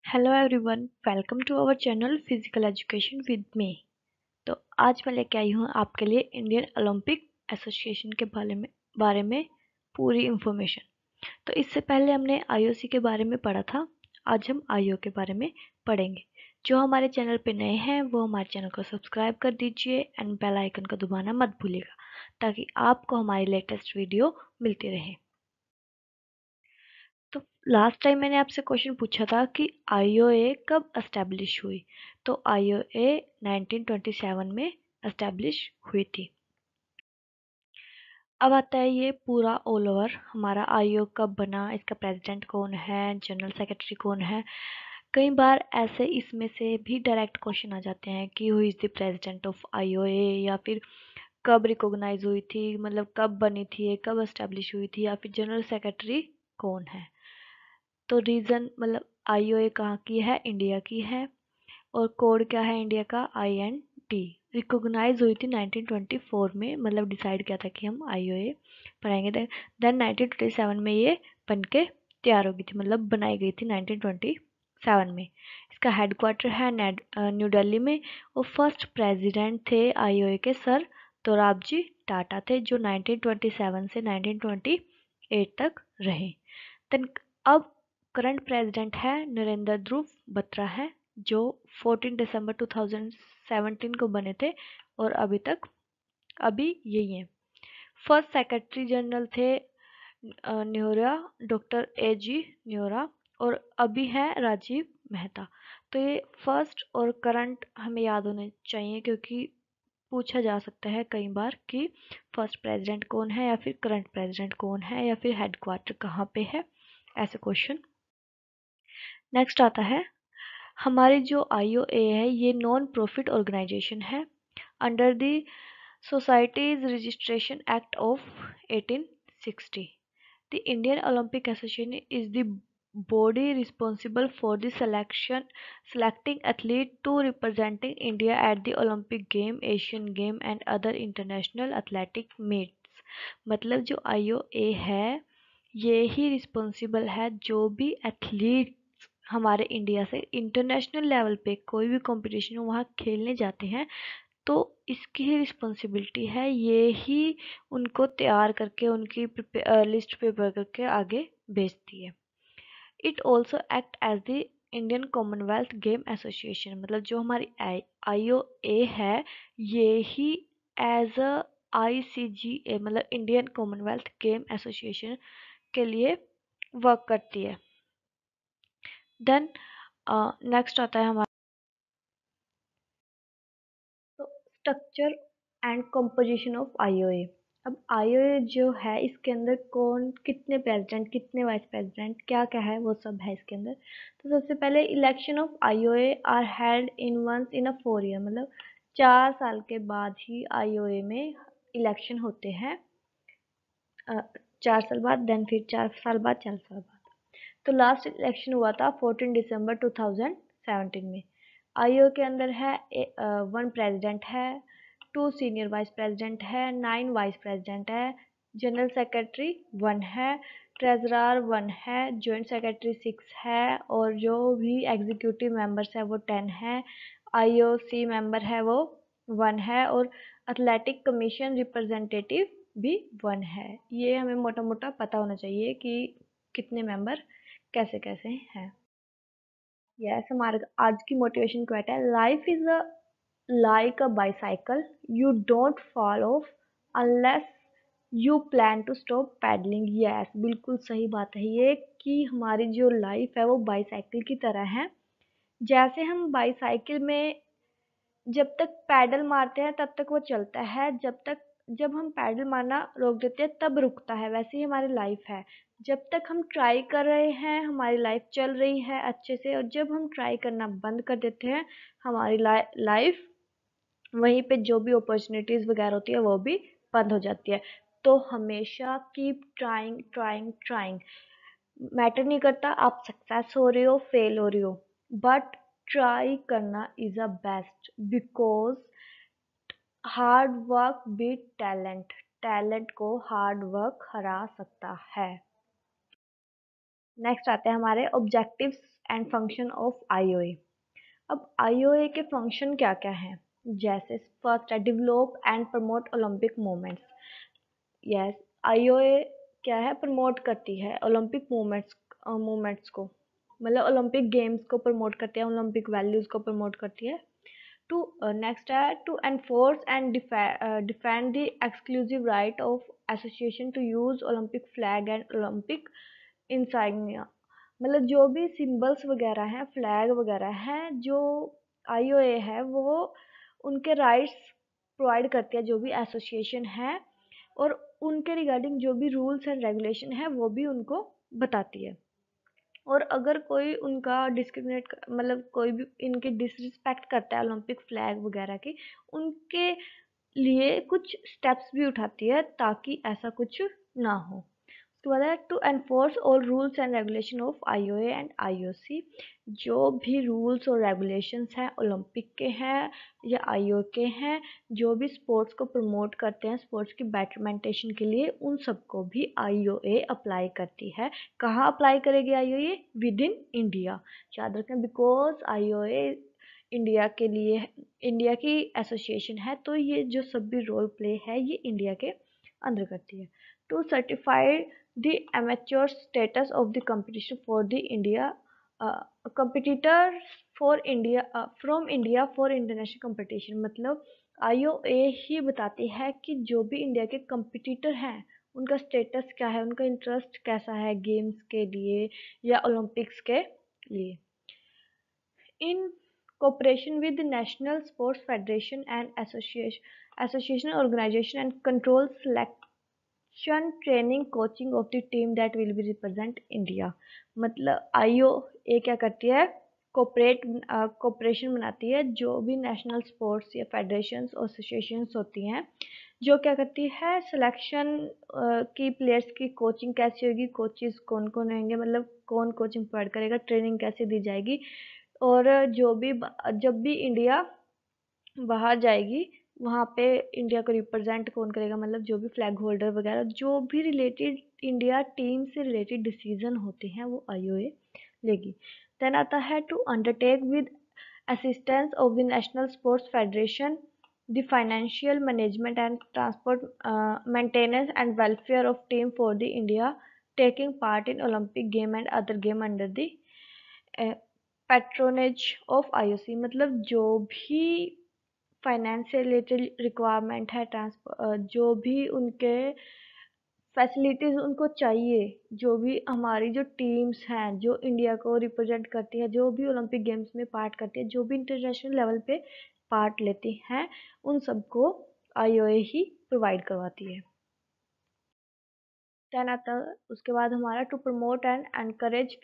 Hello everyone, welcome to our channel physical education with me. तो आज मैं लेके आई हूँ आपके लिए इंडियन ओलंपिक एसोसिएशन के बारे में पूरी इंफॉर्मेशन। तो इससे पहले हमने आईओसी के बारे में पढ़ा था, आज हम आईओ के बारे में पढ़ेंगे। जो हमारे चैनल पे नए हैं वो हमारे चैनल को सब्सक्राइब कर दीजिए एंड बेल आइकन को दबाना मत भूलिएगा ताकि आपको हमारी लेटेस्ट वीडियो मिलती रहे। तो लास्ट टाइम मैंने आपसे क्वेश्चन पूछा था कि आईओए कब एस्टेब्लिश हुई। तो आईओए 1927 में एस्टेब्लिश हुई थी। अब आता है ये पूरा ऑल ओवर हमारा आईओ कब बना, इसका प्रेसिडेंट कौन है, जनरल सेक्रेटरी कौन है। कई बार ऐसे इसमें से भी डायरेक्ट क्वेश्चन आ जाते हैं कि who is the president of IOA, या फिर कब रिकॉग्नाइज हुई थी, मतलब कब बनी थी ये, कब एस्टेब्लिश हुई थी, या फिर जनरल सेक्रेटरी कौन है। तो रीज़न मतलब आईओए कहाँ की है, इंडिया की है। और कोड क्या है इंडिया का, INT। रिकॉग्नाइज हुई थी 1924 में, मतलब डिसाइड किया था कि हम आईओए बनाएंगे। देन 1927 में ये बन के तैयार हो गई थी, मतलब बनाई गई थी 1927 में। इसका हेडक्वार्टर है न्यू दिल्ली में। और फर्स्ट प्रेसिडेंट थे आईओए के सर दोराबजी टाटा थे, जो 1927 से 1928 तक रहे। देन अब करंट प्रेसिडेंट है नरेंद्र ध्रुव बत्रा है, जो 14 दिसंबर 2017 को बने थे और अभी यही है। फर्स्ट सेक्रेटरी जनरल थे न्योरा, डॉक्टर AG न्योरा, और अभी है राजीव मेहता। तो ये फर्स्ट और करंट हमें याद होने चाहिए, क्योंकि पूछा जा सकता है कई बार कि फर्स्ट प्रेसिडेंट कौन है, या फिर करंट प्रेसिडेंट कौन है, या फिर हेडक्वार्टर कहाँ पे है, ऐसे क्वेश्चन। नेक्स्ट आता है हमारी जो आईओए है, ये नॉन प्रॉफिट ऑर्गेनाइजेशन है under the societies registration act of 1860। The Indian Olympic Association is the body responsible for the selecting athlete to representing India at the Olympic Game, Asian Game and other international athletic meets। मतलब जो IOA है ये ही responsible है जो भी athlete हमारे India से international level पे कोई भी कंपटीशन वहाँ खेलने जाते हैं, तो इसकी ही रिस्पॉन्सिबिलिटी है, ये ही उनको तैयार करके उनकी लिस्ट प्रिपेयर करके आगे भेजती है। It also act as the Indian Commonwealth game association, मतलब जो हमारी IOA है ये ही एज अ ICGA मतलब इंडियन कॉमनवेल्थ गेम एसोसिएशन के लिए वर्क करती है। देन नेक्स्ट आता है हमारा तो structure and composition of IOA. अब आईओए जो है इसके अंदर कौन कितने प्रेसिडेंट, कितने वाइस प्रेसिडेंट, क्या क्या है वो सब है इसके अंदर। तो सबसे पहले election of IOA are held in once in a 4 year, मतलब 4 साल के बाद ही आईओए में इलेक्शन होते हैं। 4 साल बाद, देन फिर 4 साल बाद, 4 साल बाद। तो लास्ट इलेक्शन हुआ था 14 दिसंबर 2017 में। आईओ के अंदर है 1 प्रेसिडेंट है, 2 सीनियर वाइस प्रेसिडेंट है, 9 वाइस प्रेसिडेंट है, जनरल सेक्रेटरी 1 है, ट्रेजरर 1 है, जॉइंट सेक्रेटरी 6 है, और जो भी एग्जीक्यूटिव मेंबर्स है वो 10 है, IOC मेंबर है वो 1 है, और एथलेटिक कमीशन रिप्रेजेंटेटिव भी 1 है। ये हमें मोटा मोटा पता होना चाहिए कि कितने मेंबर कैसे कैसे हैं। यस, हमारा आज की मोटिवेशन क्वेट है, life is a like a bicycle, you don't fall off unless you plan to stop pedalling. Yes, बिल्कुल सही बात है ये कि हमारी जो लाइफ है वो बाईसाइकिल की तरह है। जैसे हम बाईसाइकिल में जब तक पैडल मारते हैं तब तक वो चलता है, जब हम पैडल मारना रोक देते हैं तब रुकता है, वैसे ही हमारी लाइफ है। जब तक हम ट्राई कर रहे हैं हमारी लाइफ चल रही है अच्छे से, और जब हम ट्राई करना बंद कर देते हैं हमारी लाइफ वहीं पे जो भी अपॉर्चुनिटीज वगैरह होती है वो भी बंद हो जाती है। तो हमेशा keep trying trying trying. Matter नहीं करता आप सक्सेस हो रहे हो फेल हो रहे हो, बट ट्राई करना is a best, because hard work beat talent, talent को हार्ड वर्क हरा सकता है। नेक्स्ट आते हैं हमारे objectives and function of IOA. अब आईओए के फंक्शन क्या क्या हैं, जैसे फर्स्ट है develop and promote Olympic movements. Yes, IOA क्या है, प्रमोट करती है ओलंपिक मूवमेंट्स को, मतलब ओलंपिक गेम्स को प्रमोट करती है, ओलंपिक वैल्यूज को प्रमोट करती है। टू नेक्स्ट है to enforce and defend the exclusive right of association to use Olympic flag and Olympic insignia. मतलब जो भी सिंबल्स वगैरह हैं, फ्लैग वगैरह हैं, जो आईओए है वो उनके राइट्स प्रोवाइड करती है जो भी एसोसिएशन है, और उनके रिगार्डिंग जो भी रूल्स एंड रेगुलेशन है वो भी उनको बताती है। और अगर कोई उनका डिस्क्रिमिनेट, मतलब कोई भी इनकी डिसरिस्पेक्ट करता है ओलंपिक फ्लैग वगैरह की, उनके लिए कुछ स्टेप्स भी उठाती है ताकि ऐसा कुछ ना हो। उसके बाद है to enforce all rules and regulation of IOA and IOC. जो भी रूल्स और रेगुलेशंस हैं ओलंपिक के हैं या आईओ के हैं, जो भी स्पोर्ट्स को प्रमोट करते हैं स्पोर्ट्स की बेटरमेंटेशन के लिए, उन सबको भी आईओए अप्लाई करती है। कहाँ अप्लाई करेगी आईओए? With in India. याद रखें, बिकॉज आईओए इंडिया के लिए, इंडिया की एसोसिएशन है, तो ये जो सब भी रोल प्ले है ये इंडिया के अंदर करती है। To certified the amateur status of the competition for the India competitors for India from India for international competition। मतलब आईओए ही बताती है कि जो भी इंडिया के कंपिटिटर हैं उनका स्टेटस क्या है, उनका इंटरेस्ट कैसा है गेम्स के लिए या ओलंपिक्स के लिए। इन cooperation with the National Sports Federation and association organization and control selection training coaching of the team that will be represent India। मतलब आईओए क्या करती है, कोऑपरेशन बनाती है जो भी नेशनल स्पोर्ट्स या फेडरेशंस और एसोसिएशंस होती हैं, जो क्या करती है सिलेक्शन की प्लेयर्स की कोचिंग कैसी होगी, कोचेस कौन कौन रहेंगे, मतलब कौन कोचिंग प्रोवाइड करेगा, ट्रेनिंग कैसे दी जाएगी, और जो भी जब भी इंडिया बाहर जाएगी वहाँ पे इंडिया को रिप्रेजेंट कौन करेगा, मतलब जो भी फ्लैग होल्डर वगैरह, जो भी रिलेटेड इंडिया टीम से रिलेटेड डिसीजन होते हैं वो आईओए लेगी। देन आता है to undertake with assistance of the national sports federation the financial management and transport maintenance and welfare of team for the India taking part in Olympic game and other game under the patronage of IOC. मतलब जो भी finance से related requirement है, जो भी उनके facilities उनको चाहिए, जो भी हमारी जो टीम्स हैं जो इंडिया को रिप्रेजेंट करती है, जो भी ओलंपिक गेम्स में पार्ट करती है, जो भी इंटरनेशनल लेवल पे पार्ट लेती हैं, उन सबको आईओए ही प्रोवाइड करवाती है। देन आता है उसके बाद हमारा to promote and encourage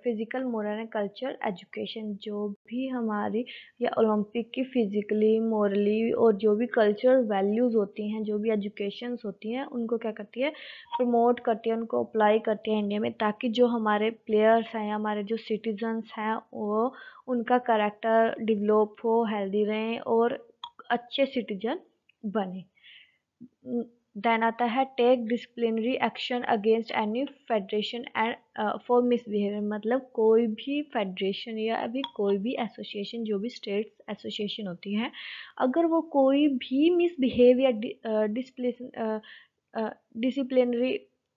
physical moral and culture education. जो भी हमारी या ओलंपिक की फिजिकली मोरली और जो भी कल्चरल वैल्यूज़ होती हैं, जो भी एजुकेशंस होती हैं, उनको क्या करती है, प्रमोट करती है, उनको अप्लाई करती है इंडिया में, ताकि जो हमारे प्लेयर्स हैं या हमारे जो सिटीजन्स हैं वो उनका करेक्टर डेवलप हो, हेल्दी रहें और अच्छे सिटीजन बने। देन आता है take disciplinary action against any federation and for misbehaviour. मतलब कोई भी फेडरेशन या अभी कोई भी एसोसिएशन, जो भी स्टेट्स एसोसिएशन होती हैं, अगर वो कोई भी मिसबिहेव या डिसिप्लिनरी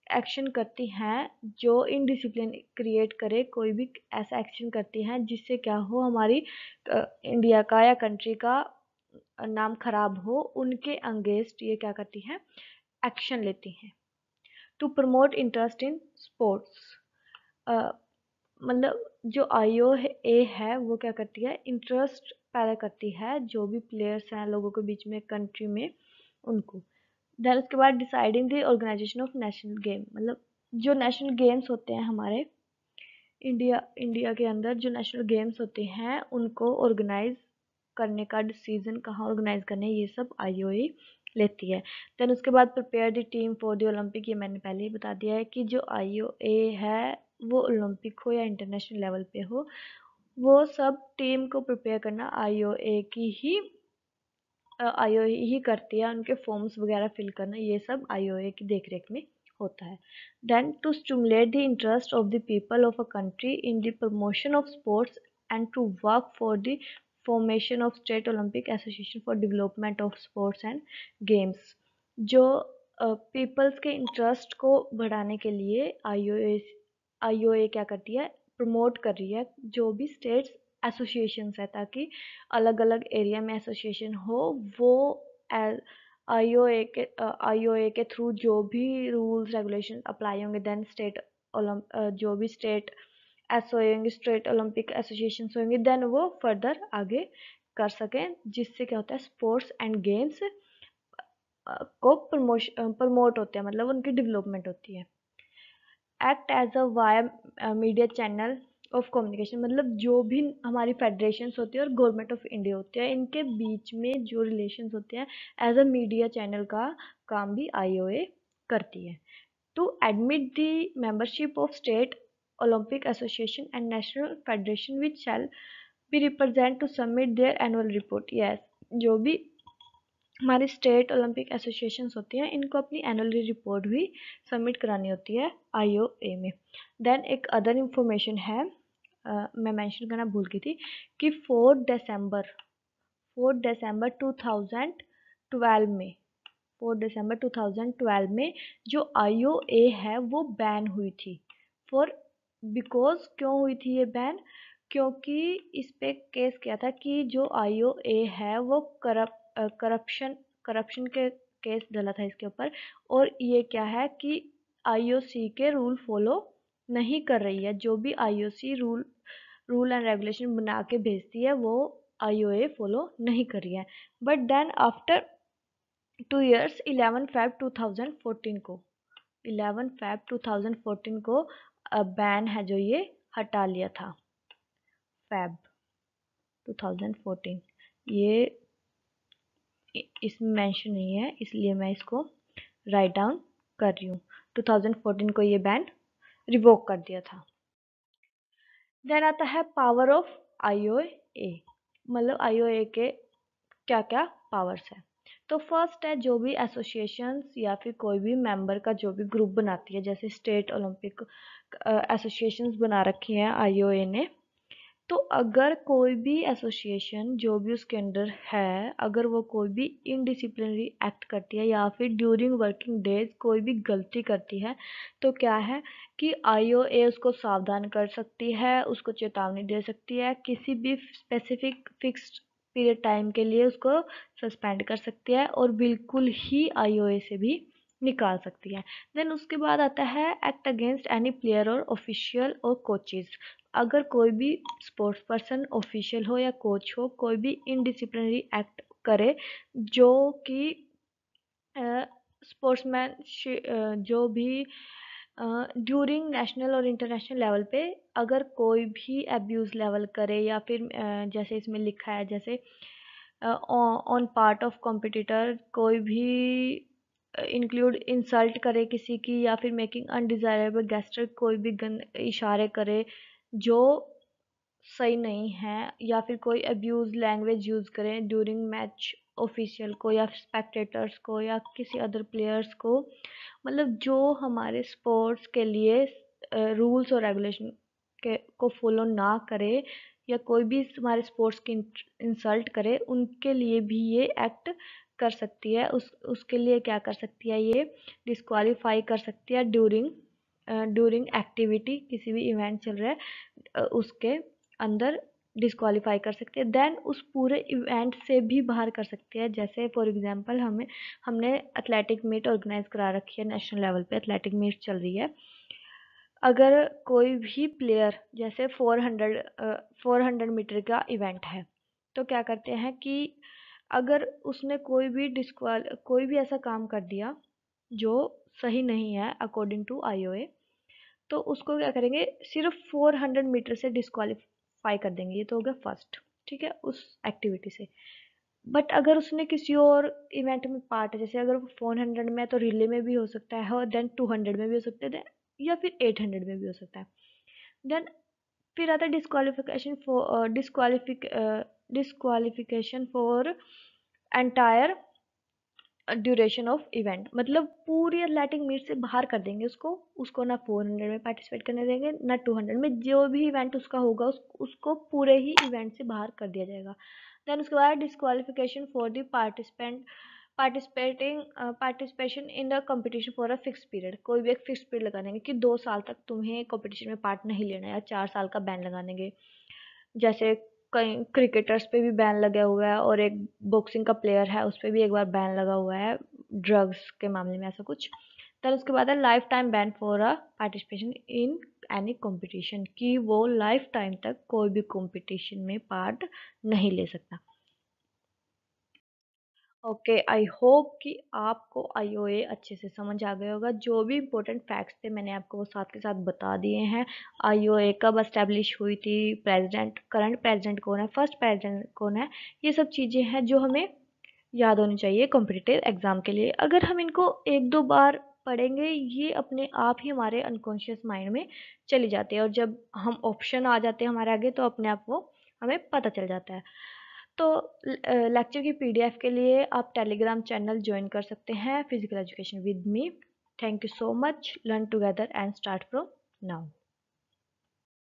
एक्शन करती हैं जो इनडिसिप्लिन क्रिएट करे, कोई भी ऐसा एक्शन करती हैं जिससे क्या हो, हमारी इंडिया का या कंट्री का नाम खराब हो, उनके अगेंस्ट ये क्या करती हैं, एक्शन लेती हैं। To promote interest in sports, मतलब जो आईओए है वो क्या करती है, इंटरेस्ट पैदा करती है जो भी प्लेयर्स हैं लोगों के बीच में, कंट्री में, उनको। देन उसके बाद deciding the organisation of national game. मतलब जो नेशनल गेम्स होते हैं हमारे इंडिया के अंदर, जो नेशनल गेम्स होते हैं उनको ऑर्गेनाइज करने का डिसीजन, कहाँ ऑर्गेनाइज करने, ये सब आईओए लेती है। देन उसके बाद prepare the team for the Olympic. ये मैंने पहले ही बता दिया है कि जो आईओए है वो ओलंपिक हो या इंटरनेशनल लेवल पे हो, वो सब टीम को प्रिपेयर करना आईओए ही करती है। उनके फॉर्म्स वगैरह फिल करना ये सब आईओए की देखरेख में होता है। Then to stimulate the interest of the people of a country in the promotion of sports and to work for the formation of state Olympic association for development of sports and games. जो peoples के interest को बढ़ाने के लिए IOA क्या करती है, promote कर रही है जो भी स्टेट्स एसोसिएशंस है, ताकि अलग अलग एरिया में एसोसिएशन हो, वो आईओए के थ्रू जो भी रूल्स रेगुलेशन अप्लाई होंगे, देन स्टेट जो भी स्टेट एसओए होंगे, स्टेट ओलंपिक एसोसिएशन होंगे, देन वो फर्दर आगे कर सकें, जिससे क्या होता है स्पोर्ट्स एंड गेम्स को प्रमोट होते हैं, मतलब उनकी डेवलपमेंट होती है। Act as a via media channel of communication, मतलब जो भी हमारी फेडरेशंस होती है और गवर्नमेंट ऑफ इंडिया होती है, इनके बीच में जो रिलेशंस होते हैं, एज अ मीडिया चैनल का काम भी आईओए करती है। To admit the membership of state Olympic association and national federation which shall be represent to submit their annual report. Yes, जो भी हमारी स्टेट ओलंपिक एसोसिएशंस होती हैं, इनको अपनी एनुअल रिपोर्ट भी सबमिट करानी होती है आईओए में। देन एक अदर इंफॉर्मेशन है, मैं मेंशन करना भूल गई थी कि 4 दिसंबर 2012 में 4 दिसंबर 2012 में जो आईओए है वो बैन हुई थी। फॉर बिकॉज क्यों हुई थी ये बैन? क्योंकि इस पे केस किया था कि जो आईओए है वो करप्शन के केस डला था इसके ऊपर, और ये क्या है कि आईओसी के रूल फॉलो नहीं कर रही है। जो भी आईओसी रूल एंड रेगुलेशन बना के भेजती है वो आईओए फॉलो नहीं कर रही है। But then after 2 years 11 Feb 2014 को 11 Feb 2014 को बैन है जो ये हटा लिया था। Feb 2014 ये इसमें मेंशन नहीं है, इसलिए मैं इसको राइट डाउन कर रही हूँ। 2014 को ये बैन रिवोक कर दिया था। देन आता है पावर ऑफ आईओए, मतलब आईओए के क्या क्या पावर्स है। तो फर्स्ट है, जो भी एसोसिएशंस या फिर कोई भी मेंबर का जो भी ग्रुप बनाती है, जैसे स्टेट ओलंपिक एसोसिएशंस बना रखी हैं आईओए ने, तो अगर कोई भी एसोसिएशन जो भी उसके अंदर है, अगर वो कोई भी इनडिसिप्लिनरी एक्ट करती है या फिर ड्यूरिंग वर्किंग डेज कोई भी गलती करती है, तो क्या है कि आईओए उसको सावधान कर सकती है, उसको चेतावनी दे सकती है, किसी भी स्पेसिफिक फिक्स्ड पीरियड टाइम के लिए उसको सस्पेंड कर सकती है, और बिल्कुल ही आईओए से भी निकाल सकती है। देन उसके बाद आता है एक्ट अगेंस्ट एनी प्लेयर और ऑफिशियल और कोचेज। अगर कोई भी स्पोर्ट्स पर्सन ऑफिशियल हो या कोच हो, कोई भी इनडिसिप्लिनरी एक्ट करे जो कि स्पोर्ट्समैन जो भी ड्यूरिंग नेशनल और इंटरनेशनल लेवल पे अगर कोई भी एब्यूज़ लेवल करे, या फिर जैसे इसमें लिखा है, जैसे ऑन पार्ट ऑफ कॉम्पिटिटर कोई भी इंक्लूड इंसल्ट करे किसी की, या फिर मेकिंग अनडिज़ायरेबल गेस्टर कोई भी इशारे करे जो सही नहीं है, या फिर कोई अब्यूज़ लैंग्वेज यूज़ करें ड्यूरिंग मैच ऑफिशियल को या स्पेक्टेटर्स को या किसी अदर प्लेयर्स को, मतलब जो हमारे स्पोर्ट्स के लिए रूल्स और रेगुलेशन के को फॉलो ना करे, या कोई भी हमारे स्पोर्ट्स की इंसल्ट करे, उनके लिए भी ये एक्ट कर सकती है। उसके लिए क्या कर सकती है, ये डिस्क्वालीफाई कर सकती है ड्यूरिंग एक्टिविटी, किसी भी इवेंट चल रहा है उसके अंदर डिस्क्वालीफाई कर सकती है। देन उस पूरे इवेंट से भी बाहर कर सकती है। जैसे फॉर एग्जांपल हमने एथलेटिक मीट ऑर्गेनाइज करा रखी है, नेशनल लेवल पे एथलेटिक मीट चल रही है। अगर कोई भी प्लेयर, जैसे 400 मीटर का इवेंट है, तो क्या करते हैं कि अगर उसने कोई भी ऐसा काम कर दिया जो सही नहीं है अकॉर्डिंग टू आईओए, तो उसको क्या करेंगे, सिर्फ 400 मीटर से डिस्क्वालीफाई कर देंगे। ये तो हो गया फर्स्ट, ठीक है, उस एक्टिविटी से। बट अगर उसने किसी और इवेंट में पार्ट है, जैसे अगर वो 400 में है तो रिले में भी हो सकता है, और देन 200 में भी हो सकता है, या फिर 800 में भी हो सकता है। देन फिर आता है disqualification for entire duration of event, मतलब पूरी एथलेटिक मीट से बाहर कर देंगे उसको ना 400 में पार्टिसिपेट करने देंगे ना 200 में, जो भी इवेंट उसका होगा उसको पूरे ही इवेंट से बाहर कर दिया जाएगा। देन उसके बाद disqualification for the participation in the competition for a fix period, कोई भी एक फिक्स पीरियड लगा देंगे कि 2 साल तक तुम्हें कंपटीशन में पार्ट नहीं लेना है, या 4 साल का बैन लगा देंगे। जैसे कई क्रिकेटर्स पे भी बैन लगा हुआ है, और एक बॉक्सिंग का प्लेयर है उस पर भी एक बार बैन लगा हुआ है ड्रग्स के मामले में, ऐसा कुछ। फिर उसके बाद है life time ban for a participation in any competition, कि वो लाइफ टाइम तक कोई भी कंपटीशन में पार्ट नहीं ले सकता। ओके, आई होप कि आपको आईओए अच्छे से समझ आ गया होगा। जो भी इम्पोर्टेंट फैक्ट्स थे मैंने आपको वो साथ के साथ बता दिए हैं। आईओए कब एस्टेब्लिश हुई थी, प्रेसिडेंट, करंट प्रेसिडेंट कौन है, फर्स्ट प्रेसिडेंट कौन है, ये सब चीज़ें हैं जो हमें याद होनी चाहिए कॉम्पिटिटिव एग्ज़ाम के लिए। अगर हम इनको एक दो बार पढ़ेंगे, ये अपने आप ही हमारे अनकॉन्शियस माइंड में चली जाती है, और जब हम ऑप्शन आ जाते हैं हमारे आगे तो अपने आप वो हमें पता चल जाता है। तो लेक्चर की पीडीएफ के लिए आप टेलीग्राम चैनल ज्वाइन कर सकते हैं, physical education with me. Thank you so much. Learn together and start from now.